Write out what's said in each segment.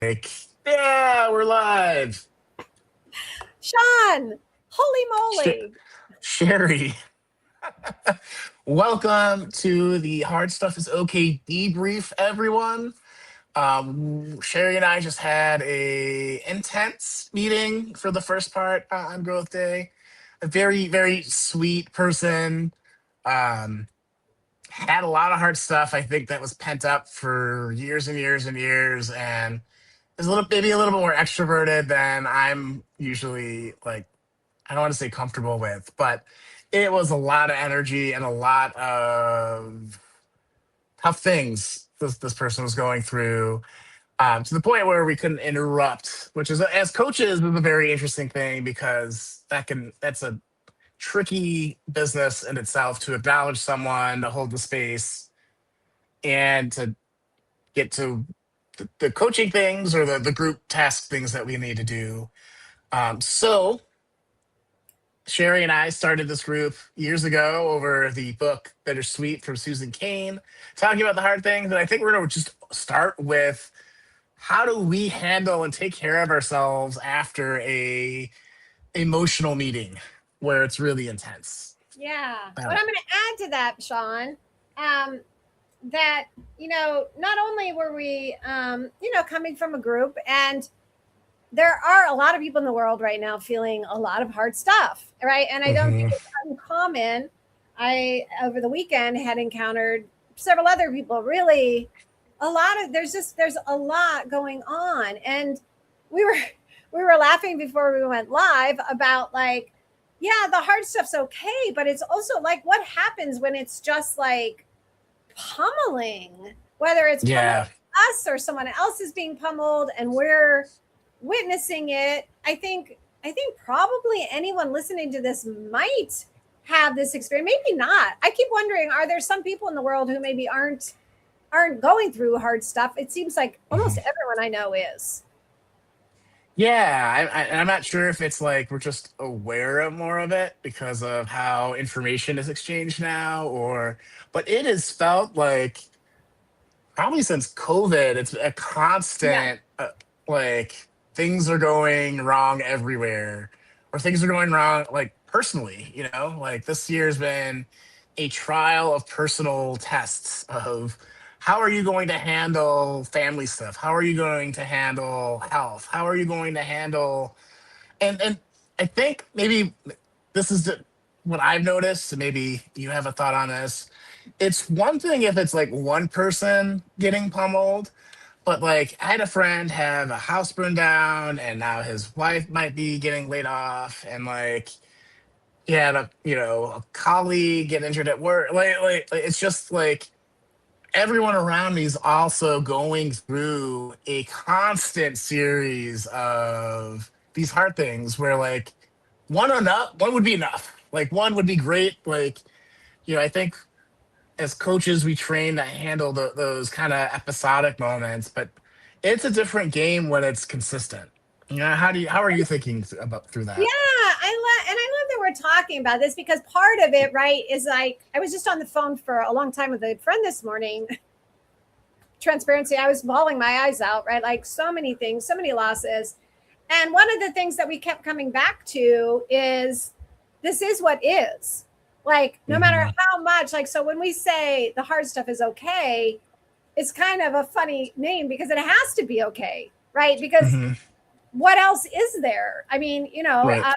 Like, yeah, we're live. Shawn, holy Sh- moly. Sherry, welcome to the Hard Stuff is Okay debrief, everyone. Sherry and I just had a intense meeting for the first part on Growth Day. A very, very sweet person. Um, had a lot of hard stuff, I think, that was pent up for years and years and years, and is maybe a little bit more extroverted than I'm usually like. I don't want to say comfortable with, but it was a lot of energy and a lot of tough things this person was going through, to the point where we couldn't interrupt, which is, as coaches, is a very interesting thing because that's a tricky business in itself, to acknowledge someone, to hold the space, and to get to the coaching things or the group task things that we need to do. So Sherry and I started this group years ago over the book Bittersweet from Susan Cain, talking about the hard things. And I think we're going to just start with, how do we handle and take care of ourselves after a emotional meeting where it's really intense? Yeah. Uh, What I'm going to add to that, Shawn, um, that, not only were we, coming from a group, and there are a lot of people in the world right now feeling a lot of hard stuff, right? And I don't think mhm. it's uncommon. Over the weekend, had encountered several other people, really there's a lot going on. And we were, we were laughing before we went live about, like, yeah, the hard stuff's okay, but it's also like, what happens when it's just like pummeling, whether it's pummeling Yeah. us or someone else is being pummeled and we're witnessing it. I think probably anyone listening to this might have this experience. Maybe not. I keep wondering, are there some people in the world who maybe aren't going through hard stuff? It seems like almost Mhm. everyone I know is. Yeah, I'm not sure if it's like we're just aware of more of it because of how information is exchanged now, or, but it has felt like probably since COVID, it's a Yeah. constant, like, things are going wrong everywhere, or things are going wrong, like, personally, like this year's been a trial of personal tests of, how are you going to handle family stuff? How are you going to handle health? How are you going to handle, and I think maybe this is what I've noticed, and maybe you have a thought on this. It's one thing if it's like one person getting pummeled, but like I had a friend have a house burned down, and now his wife might be getting laid off, and like he had a colleague get injured at work. Like it's just like everyone around me is also going through a constant series of these hard things where, like, one would be enough. Like, one would be great. Like, I think as coaches we train to handle those kind of episodic moments, but it's a different game when it's consistent. How are you thinking about through Yeah, that? I love that we're talking about this, because part of it, right, is like, I was just on the phone for a long time with a friend this morning. Transparency, I was bawling my eyes out, right? Like, so many things, so many losses. And one of the things that we kept coming back to is, this is what is. Like, no matter Hmm. how much, like, so when we say the hard stuff is okay, it's kind of a funny name because it has to be okay, right? Because Hmm. what else is there? I mean, Right.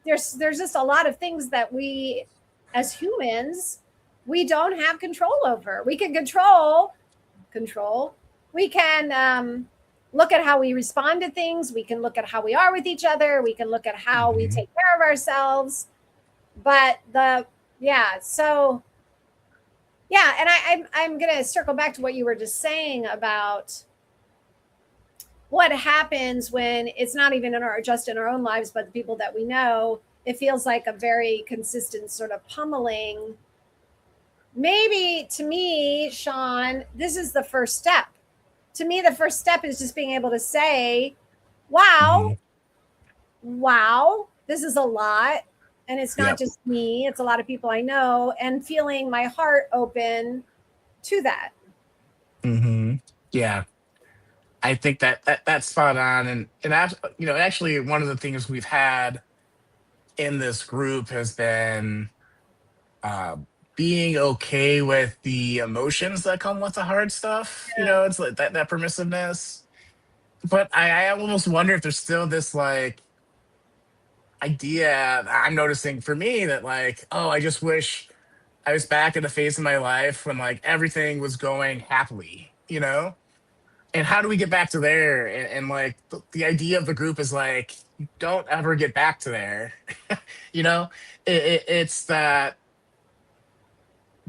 there's just a lot of things that we, as humans, we don't have control over. We can control. We can look at how we respond to things. We can look at how we are with each other. We can look at how we Hmm. take care of ourselves. But yeah, so yeah, and I'm gonna circle back to what you were just saying about what happens when it's not even just in our own lives, but the people that we know. It feels like a very consistent sort of pummeling. Maybe to me, Shawn, this is the first step. To me, the first step is just being able to say, Hmm. wow, wow, this is a lot. And it's not Yep. just me, it's a lot of people I know, and feeling my heart open to that. Hmm. Yeah. I think that's spot on, actually one of the things we've had in this group has been uh, being okay with the emotions that come with the hard stuff. Yeah. It's like that permissiveness. But I almost wonder if there's still this like idea that I'm noticing for me that like, oh, I just wish I was back in the phase of my life when like everything was going happily. And how do we get back to there? And like the idea of the group is like, you don't ever get back to there. you know, it's that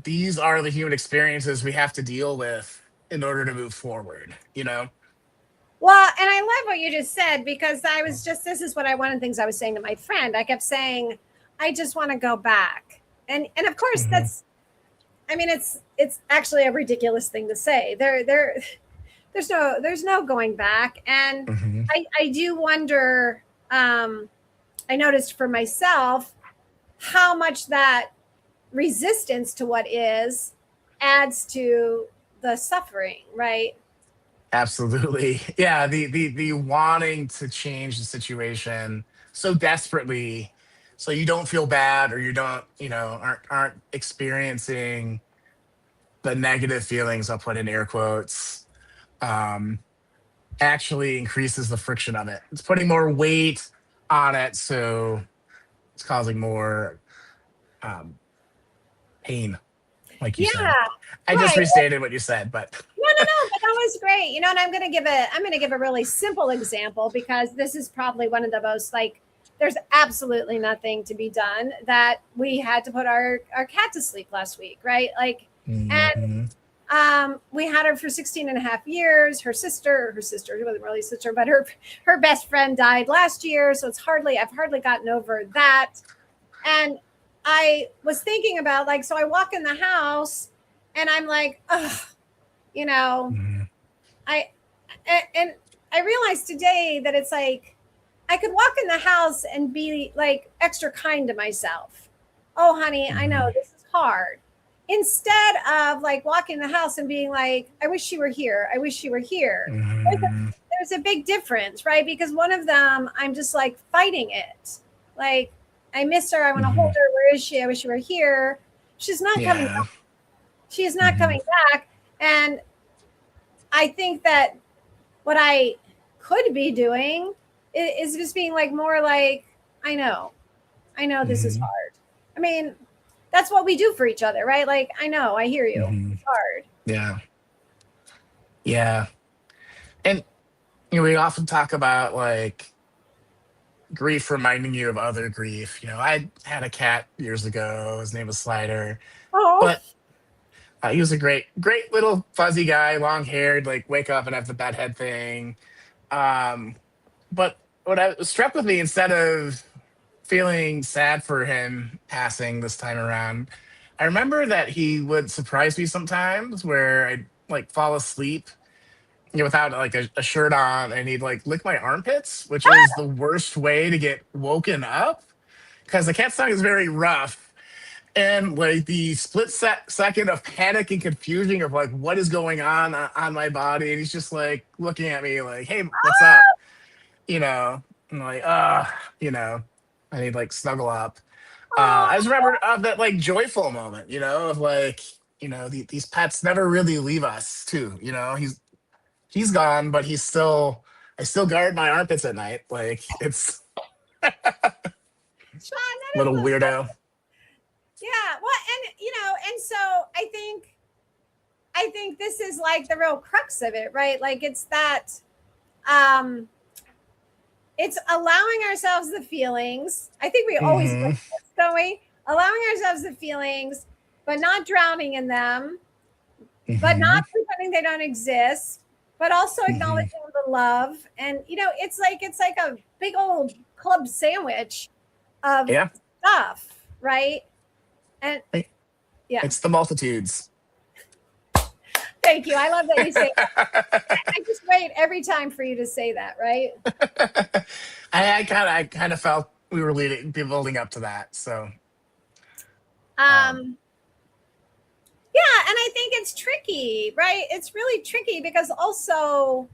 these are the human experiences we have to deal with in order to move forward. Well, and I love what you just said because this is what I, one of the things I was saying to my friend. I kept saying, I just want to go back. And of course Hmm. I mean, it's actually a ridiculous thing to say. There's no going back. And Hmm. I do wonder, I noticed for myself how much that resistance to what is adds to the suffering, right? Absolutely. Yeah, the wanting to change the situation so desperately so you don't feel bad, or you don't, aren't experiencing the negative feelings, I'll put in air quotes, um, actually increases the friction of it. It's putting more weight on it, so it's causing more um, pain, like you Yeah, said. I just right. restated what you said, but No, no, no, but that was great. And I'm going to give a really simple example because this is probably one of the most like there's absolutely nothing to be done that we had to put our cat to sleep last week, right? Like and Mhm. we had her for 16 and a half years. Her sister, she wasn't really a sister, but her best friend died last year, so I've hardly gotten over that. And I was thinking about like so I walk in the house and I'm like, ugh, you know, Mhm. I and I realized today that it's like I could walk in the house and be like extra kind to myself. Oh, honey, I know Mhm. this is hard. Instead of like walking in the house and being like, I wish she were here. I wish she were here. There's a, Mhm. there's a big difference, right? Because one of them, I'm just like fighting it. Like, I miss her. I want to hold Mhm. her. Where is she? I wish she were here. She's not coming Yeah. back. She is not Mhm. coming back. And I think that what I could be doing is just being like more like, I know, I know this is Mhm. hard. I mean, that's what we do for each other, right? Like, I know, I hear you. Mhm. It's hard. Yeah. Yeah. And we often talk about like grief reminding you of other grief. I had a cat years ago. His name was Slider, Oh, but he was a great little fuzzy guy, long haired, like wake up and have the bedhead thing. Um, but what I was struck with me, instead of feeling sad for him passing this time around, I remember that he would surprise me sometimes where I'd like fall asleep, without like a shirt on, and he'd like lick my armpits, which is the worst way to get woken up because the cat song is very rough. And like the split second of panic and confusion of like what is going on my body, and he's just like looking at me like, "Hey, what's up?" You know, I'm like, you know, I need like snuggle up. I just oh, remember of that like joyful moment, of like, these pets never really leave us too. He's gone, but I still guard my armpits at night. Like it's Sean, that is little the weirdo. yeah. Well, and so I think this is like the real crux of it, right? Like it's that um it's allowing ourselves the feelings. I think we always bring Hmm. this, don't we? Allowing ourselves the feelings, but not drowning in them, but Hmm. not pretending they don't exist, but also Hmm. acknowledging the love. And it's like a big old club sandwich of Yeah. stuff, right? And yeah, It's the multitudes. thank you. I love that you say that. I just wait every time for you to say that, right? I kind of felt we were building up to that. So, um, Um, yeah, and I think it's tricky, right? It's really tricky because also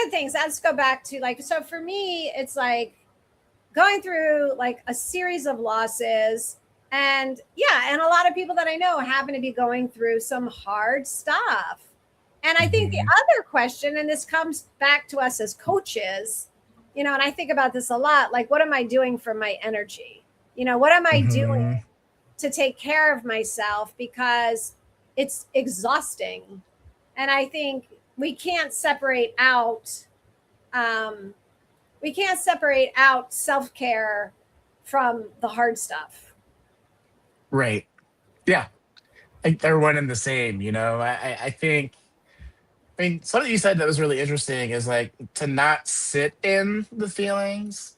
of the things, let's go back to like, so for me, it's like going through like a series of losses. And yeah, and a lot of people that I know happen to be going through some hard stuff. And I think the Hmm. other question, and this comes back to us as coaches, and I think about this a lot, like, what am I doing for my energy? What am I doing Hmm. to take care of myself? Because it's exhausting. And I think um, we can't separate out self-care from the hard stuff. Right. Yeah. I think they're one and the same, you know. I think, I mean, something you said that was really interesting is like to not sit in the feelings.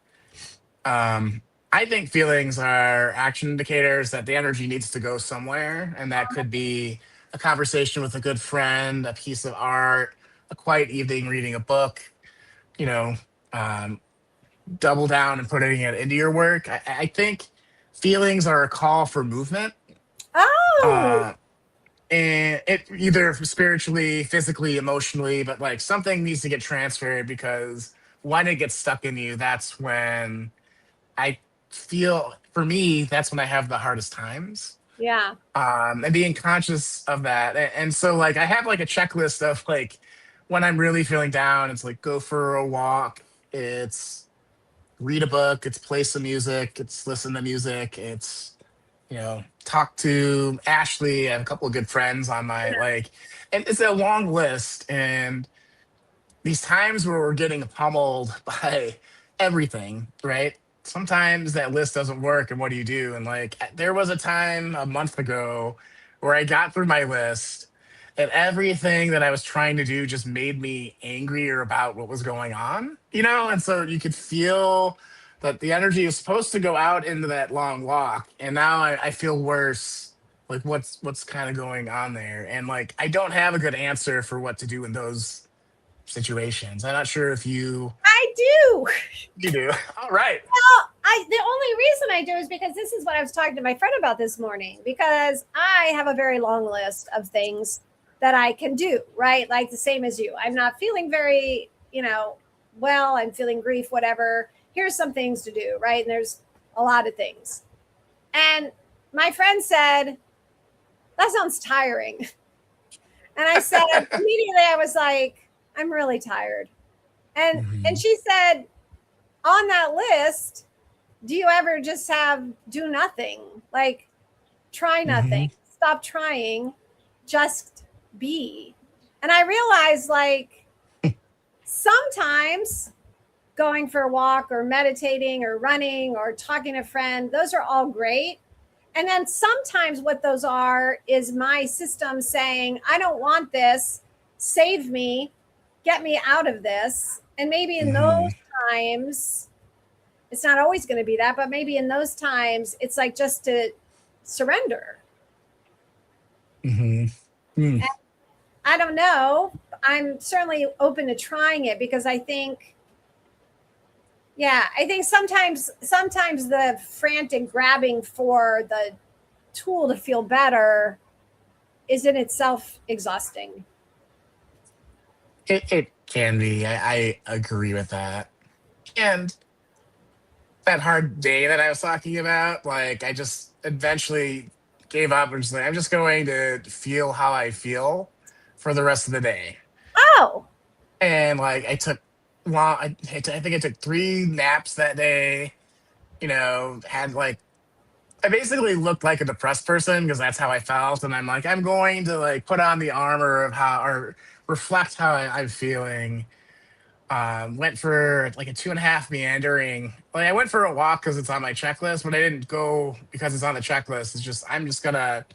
Um, I think feelings are action indicators that the energy needs to go somewhere. And that could be a conversation with a good friend, a piece of art, a quiet evening reading a book, you know, um, double down and putting it into your work. I think feelings are a call for movement. Oh, Uh, and it either spiritually, physically, emotionally, but like something needs to get transferred because when it gets stuck in you, that's when I feel, for me, that's when I have the hardest times. yeah, And being conscious of that. And so like I have like a checklist of like when I'm really feeling down, it's like go for a walk, it's read a book, it's play some music, it's listen to music, it's talk to Ashley. I have a couple of good friends on my like, and it's a long list. And these times where we're getting pummeled by everything, right? Sometimes that list doesn't work, and what do you do? And like, there was a time a month ago where I got through my list, and everything that I was trying to do just made me angrier about what was going on, you know? And so you could feel that the energy is supposed to go out into that long walk, and now I feel worse. Like what's kind of going on there, and like I don't have a good answer for what to do in those situations. I'm not sure if I do. you do. All right. Well, the only reason I do is because this is what I was talking to my friend about this morning. Because I have a very long list of things that I can do. Right, like the same as you. I'm not feeling very, well. I'm feeling grief, whatever. Here's some things to do. Right, and there's a lot of things. And my friend said that sounds tiring. And I said immediately, I was like, I'm really tired. And Hmm. she said, on that list, do you ever just have do nothing? Like try nothing, Hmm. stop trying, just be. And I realized like sometimes going for a walk or meditating or running or talking to a friend, those are all great. And then sometimes what those are is my system saying, I don't want this, save me, get me out of this. And maybe in Hmm. those times, it's not always going to be that, but maybe in those times, it's like just to surrender. Hmm. Hmm. And I don't know. I'm certainly open to trying it because I think, yeah, I think sometimes the frantic grabbing for the tool to feel better is in itself exhausting. It can be. I agree with that. And that hard day that I was talking about, like I just eventually gave up and just like I'm just going to feel how I feel for the rest of the day. Oh, And like I took long, I think I took 3 naps that day. Had like I basically looked like a depressed person because that's how I felt. And I'm like, I'm going to like put on the armor of how or reflect how I'm feeling. Went for like a 2.5 meandering. Like I went for a walk because it's on my checklist, but I didn't go because it's on the checklist. It's just I'm just gonna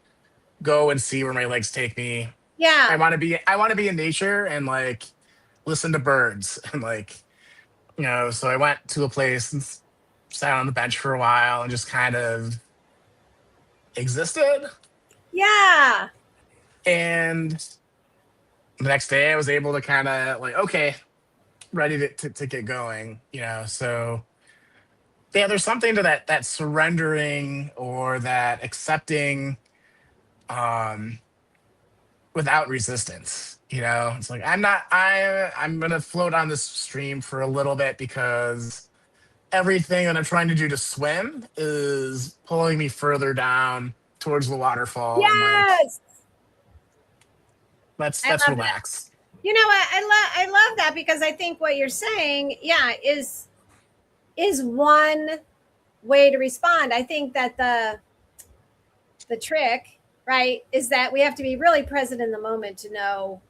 go and see where my legs take me. I yeah. want to be I want to be in nature and like listen to birds and like So I went to a place and sat on the bench for a while and just kind of existed. Yeah. And the next day I was able to kind of like, okay, ready to get going, So yeah, there's something to that surrendering or that accepting um without resistance, It's like I'm gonna float on this stream for a little bit because everything that I'm trying to do to swim is pulling me further down towards the waterfall, and like Yes. let's I let's love that. relax. You know what? I love that because I think what you're saying, yeah, is one way to respond. I think that the trick, right, is that we have to be really present in the moment to know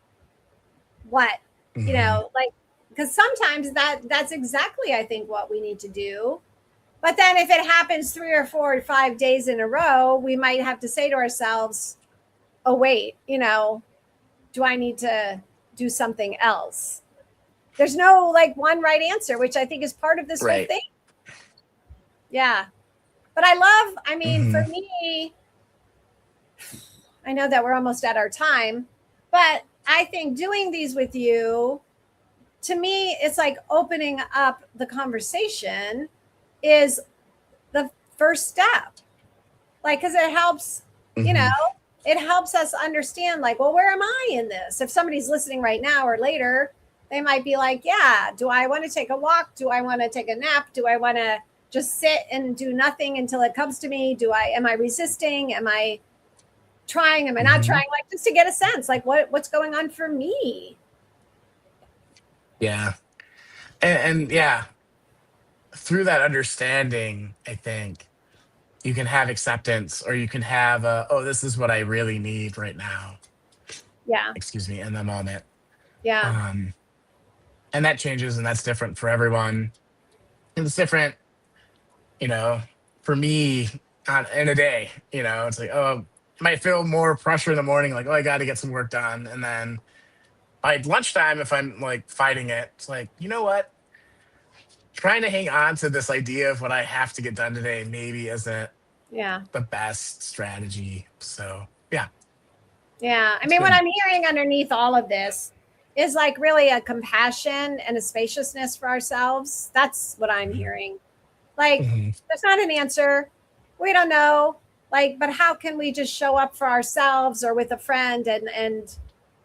what, Hmm. like, because sometimes that's exactly I think what we need to do. But then if it happens 3 or 4 or 5 days in a row, we might have to say to ourselves, oh wait, do I need to do something else? There's no like one right answer, which I think is part of this whole Right. thing. Yeah. But I mean, for Hmm. me, I know that we're almost at our time, but I think doing these with you, to me, it's like opening up the conversation is the first step. Like, because it helps, you know, Hmm. it helps us understand, like, well, where am I in this? If somebody's listening right now or later, they might be like, yeah, do I want to take a walk? Do I want to take a nap? Do I want to just sit and do nothing until it comes to me? Am I resisting? Am I trying? Am I not Hmm. trying? Like, just to get a sense, like, what's going on for me? Yeah. And yeah, through that understanding, I think you can have acceptance, or you can have oh, this is what I really need right now. Yeah. Excuse me, in the moment. Yeah. Um, and that changes, and that's different for everyone. And it's different, you know, for me in a day. It's like, oh, I might feel more pressure in the morning, like, oh, I got to get some work done, and then by lunchtime, if I'm like fighting it, it's like, you know what? Trying to hang on to this idea of what I have to get done today maybe isn't Yeah. the best strategy. So yeah, Yeah. I it's mean, what good. I'm hearing underneath all of this is like really a compassion and a spaciousness for ourselves. That's what I'm hearing. Like, Hmm. there's not an answer. We don't know. Like, but how can we just show up for ourselves or with a friend and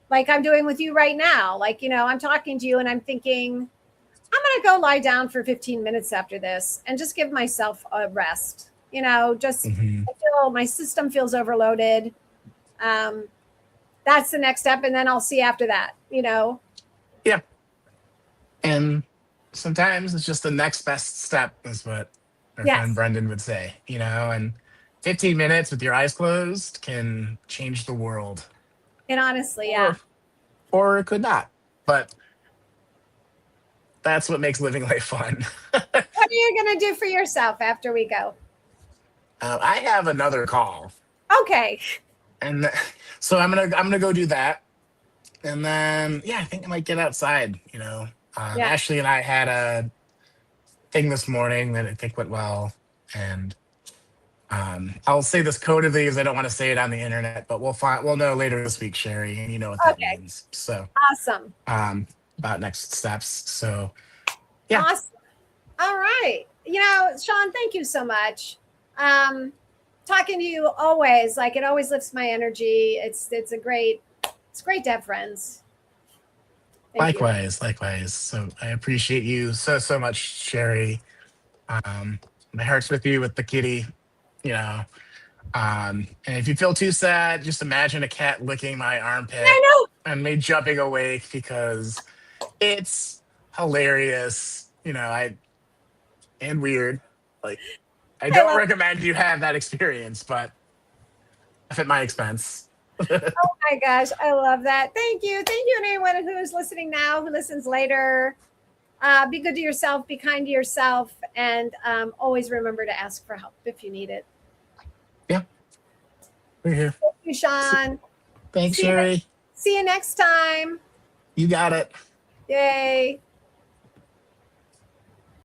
like I'm doing with you right now? Like, I'm talking to you and I'm thinking, I'm going to go lie down for 15 minutes after this and just give myself a rest. Just Hmm. I feel my system feels overloaded. Um, that's the next step. And then I'll see after that. Yeah. And sometimes it's just the next best step, is what our friend Yes. Brendan would say, and 15 minutes with your eyes closed can change the world. And honestly, yeah. Or or it could not. But that's what makes living life fun. What are you going to do for yourself after we go? I have another call, Okay. and so I'm gonna go do that, and then yeah, I think I might get outside. Yeah. Ashley and I had a thing this morning that I think went well, and I'll say this codedly because I don't want to say it on the internet, but we'll know later this week, Sherry, and you know what that Okay. means. So Awesome. um, about next steps. So yeah, Awesome. All right. Shawn, thank you so much. Um, Talking to you always, like it always lifts my energy. It's great to have friends. Thank you. likewise, likewise. So I appreciate you so much, Sherry. My heart's with you with the kitty. You know, and if you feel too sad, just imagine a cat licking my I armpit know. and me jumping awake because it's hilarious. And weird. Like, I I don't love recommend you have that experience, but if at my expense. Oh my gosh, I love that. Thank you. Thank you, and anyone who's listening now, who listens later. Be good to yourself, be kind to yourself, and always remember to ask for help if you need it. Yeah, we're here. Thank you, Shawn. Thanks, See you, Sherry. see you next time. You got it. Yay.